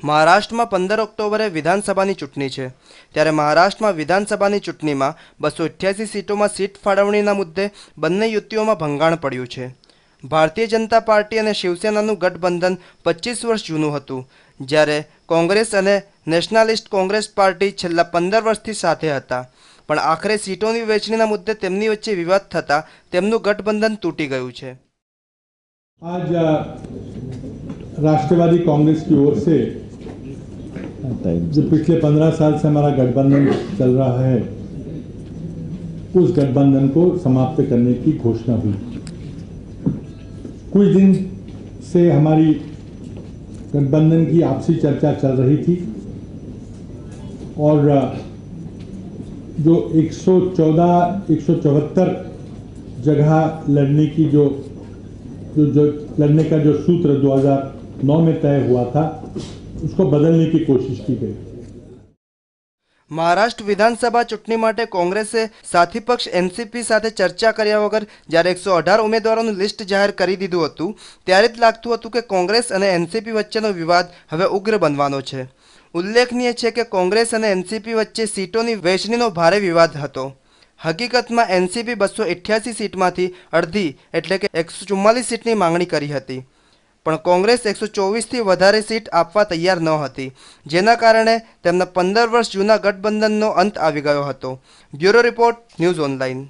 મહારાષ્ટ્રમાં 15 ઓક્ટોબરે વિધાનસભાની ચૂંટણી છે। ત્યારે મહારાષ્ટ્રમાં વિધાનસભાની ચૂંટણીમાં 288 સીટોમાં સીટ ફાળવણીના મુદ્દે બંને યુતિઓમાં ભંગાણ પડ્યું છે। ભારતીય જનતા પાર્ટી અને શિવસેનાનું ગઠબંધન 25 વર્ષ જૂનું હતું, જ્યારે કોંગ્રેસ અને નેશનાલિસ્ટ કોંગ્રેસ પાર્ટી છેલ્લા 15 વર્ષથી સાથે હતા, પણ આખરે સીટોની વહેંચણીના મુદ્દે તેમની વચ્ચે વિવાદ થતાં તેમનું ગઠબંધન તૂટી ગયું છે। आज राष्ट्रवादी कांग्रेस की ओर से जो पिछले 15 साल से हमारा गठबंधन चल रहा है, उस गठबंधन को समाप्त करने की घोषणा हुई। कुछ दिन से हमारी गठबंधन की आपसी चर्चा चल रही थी और जो 174 जगह लड़ने की जो लड़ने का जो सूत्र 2009 में तय हुआ था, उसको बदलने की कोशिश की गई। મહારાષ્ટ્ર વિધાનસભા ચૂંટણી માટે કોંગ્રેસે સાથી પક્ષ એનસીપી સાથે ચર્ચા કર્યા વગર જ્યારે 118 ઉમેદવારોનું લિસ્ટ જાહેર કરી દીધું હતું, ત્યારે જ લાગતું હતું કે કોંગ્રેસ અને એનસીપી વચ્ચેનો વિવાદ હવે ઉગ્ર બનવાનો છે। ઉલ્લેખનીય છે કે કોંગ્રેસ અને એનસીપી વચ્ચે સીટોની વહેંચણીનો ભારે વિવાદ હતો। હકીકતમાં એનસીપી 288 સીટમાંથી અડધી એટલે કે 144 સીટની માંગણી કરી હતી, પણ કોંગ્રેસ 124થી વધારે સીટ આપવા તૈયાર ન હતી, જેના કારણે તેમના 15 વર્ષ જૂના ગઠબંધનનો અંત આવી ગયો હતો। Bureau report, news online.